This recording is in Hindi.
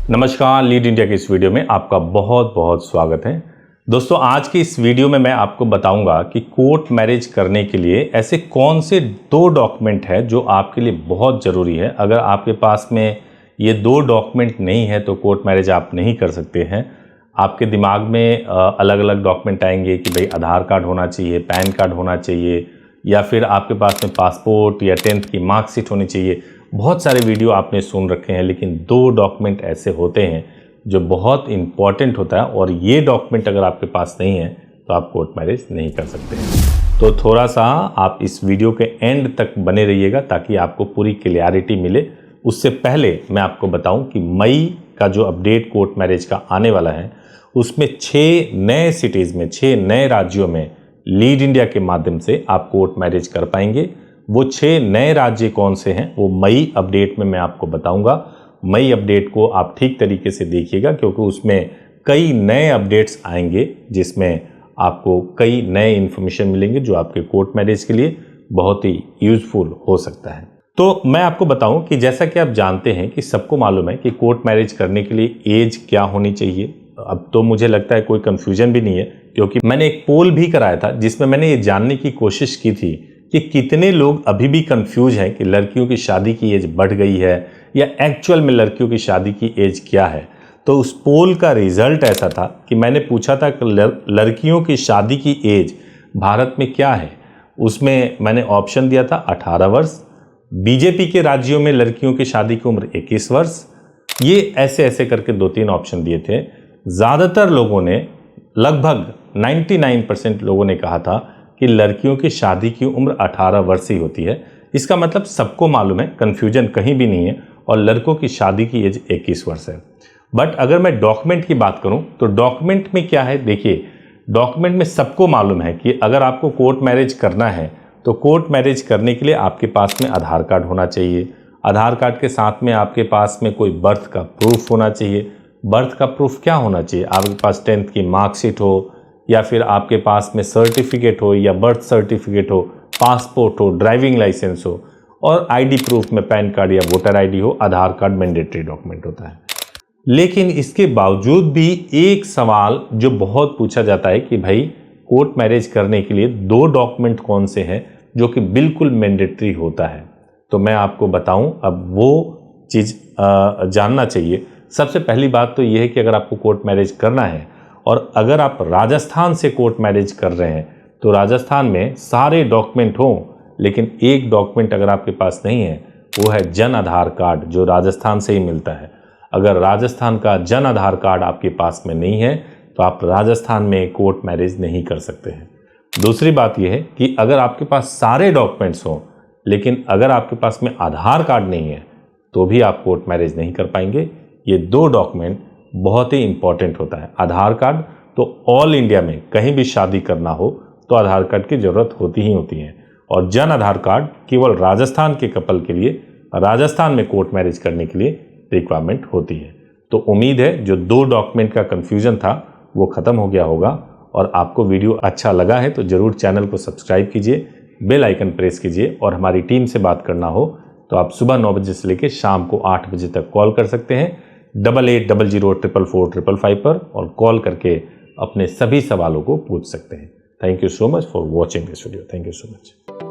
नमस्कार, लीड इंडिया के इस वीडियो में आपका बहुत बहुत स्वागत है। दोस्तों, आज की इस वीडियो में मैं आपको बताऊंगा कि कोर्ट मैरिज करने के लिए ऐसे कौन से दो डॉक्यूमेंट है जो आपके लिए बहुत ज़रूरी है। अगर आपके पास में ये दो डॉक्यूमेंट नहीं है तो कोर्ट मैरिज आप नहीं कर सकते हैं। आपके दिमाग में अलग अलग डॉक्यूमेंट आएंगे कि भाई आधार कार्ड होना चाहिए, पैन कार्ड होना चाहिए, या फिर आपके पास में पासपोर्ट या 10th की मार्कशीट होनी चाहिए। बहुत सारे वीडियो आपने सुन रखे हैं, लेकिन दो डॉक्यूमेंट ऐसे होते हैं जो बहुत इंपॉर्टेंट होता है, और ये डॉक्यूमेंट अगर आपके पास नहीं है तो आप कोर्ट मैरिज नहीं कर सकते हैं। तो थोड़ा सा आप इस वीडियो के एंड तक बने रहिएगा ताकि आपको पूरी क्लियरिटी मिले। उससे पहले मैं आपको बताऊं कि मई का जो अपडेट कोर्ट मैरिज का आने वाला है, उसमें 6 नए सिटीज़ में, 6 नए राज्यों में लीड इंडिया के माध्यम से आप कोर्ट मैरिज कर पाएंगे। वो 6 नए राज्य कौन से हैं वो मई अपडेट में मैं आपको बताऊंगा। मई अपडेट को आप ठीक तरीके से देखिएगा, क्योंकि उसमें कई नए अपडेट्स आएंगे जिसमें आपको कई नए इन्फॉर्मेशन मिलेंगे जो आपके कोर्ट मैरिज के लिए बहुत ही यूजफुल हो सकता है। तो मैं आपको बताऊं कि जैसा कि आप जानते हैं कि सबको मालूम है कि कोर्ट मैरिज करने के लिए एज क्या होनी चाहिए। अब तो मुझे लगता है कोई कंफ्यूजन भी नहीं है, क्योंकि मैंने एक पोल भी कराया था जिसमें मैंने ये जानने की कोशिश की थी कि कितने लोग अभी भी कंफ्यूज हैं कि लड़कियों की शादी की एज बढ़ गई है या एक्चुअल में लड़कियों की शादी की एज क्या है। तो उस पोल का रिजल्ट ऐसा था कि मैंने पूछा था कि लड़कियों की शादी की एज भारत में क्या है। उसमें मैंने ऑप्शन दिया था 18 वर्ष। बीजेपी के राज्यों में लड़कियों की शादी की उम्र 21 वर्ष। ये ऐसे ऐसे करके 2-3 ऑप्शन दिए थे। ज़्यादातर लोगों ने, लगभग 99% लोगों ने कहा था कि लड़कियों की शादी की उम्र 18 वर्ष ही होती है। इसका मतलब सबको मालूम है, कन्फ्यूजन कहीं भी नहीं है, और लड़कों की शादी की एज 21 वर्ष है। बट अगर मैं डॉक्यूमेंट की बात करूं तो डॉक्यूमेंट में क्या है, देखिए, डॉक्यूमेंट में सबको मालूम है कि अगर आपको कोर्ट मैरिज करना है तो कोर्ट मैरिज करने के लिए आपके पास में आधार कार्ड होना चाहिए। आधार कार्ड के साथ में आपके पास में कोई बर्थ का प्रूफ होना चाहिए। बर्थ का प्रूफ क्या होना चाहिए? आपके पास 10th की मार्कशीट हो, या फिर आपके पास में सर्टिफिकेट हो, या बर्थ सर्टिफिकेट हो, पासपोर्ट हो, ड्राइविंग लाइसेंस हो, और आईडी प्रूफ में पैन कार्ड या वोटर आईडी हो। आधार कार्ड मैंडेटरी डॉक्यूमेंट होता है। लेकिन इसके बावजूद भी एक सवाल जो बहुत पूछा जाता है कि भाई कोर्ट मैरिज करने के लिए दो डॉक्यूमेंट कौन से हैं जो कि बिल्कुल मैंडेटरी होता है। तो मैं आपको बताऊं, अब वो चीज़ जानना चाहिए। सबसे पहली बात तो यह है कि अगर आपको कोर्ट मैरिज करना है और अगर आप राजस्थान से कोर्ट मैरिज कर रहे हैं तो राजस्थान में सारे डॉक्यूमेंट हों, लेकिन एक डॉक्यूमेंट अगर आपके पास नहीं है, वो है जन आधार कार्ड, जो राजस्थान से ही मिलता है। अगर राजस्थान का जन आधार कार्ड आपके पास में नहीं है तो आप राजस्थान में कोर्ट मैरिज नहीं कर सकते हैं। दूसरी बात यह है कि अगर आपके पास सारे डॉक्यूमेंट्स हों, लेकिन अगर आपके पास में आधार कार्ड नहीं है, तो भी आप कोर्ट मैरिज नहीं कर पाएंगे। ये दो डॉक्यूमेंट बहुत ही इंपॉर्टेंट होता है। आधार कार्ड तो ऑल इंडिया में कहीं भी शादी करना हो तो आधार कार्ड की ज़रूरत होती ही होती है, और जन आधार कार्ड केवल राजस्थान के कपल के लिए, राजस्थान में कोर्ट मैरिज करने के लिए रिक्वायरमेंट होती है। तो उम्मीद है जो दो डॉक्यूमेंट का कन्फ्यूज़न था वो ख़त्म हो गया होगा, और आपको वीडियो अच्छा लगा है तो ज़रूर चैनल को सब्सक्राइब कीजिए, बेल आइकन प्रेस कीजिए, और हमारी टीम से बात करना हो तो आप सुबह 9 बजे से लेकर शाम को 8 बजे तक कॉल कर सकते हैं 8800444555 पर, और कॉल करके अपने सभी सवालों को पूछ सकते हैं। Thank you so much for watching this video. Thank you so much.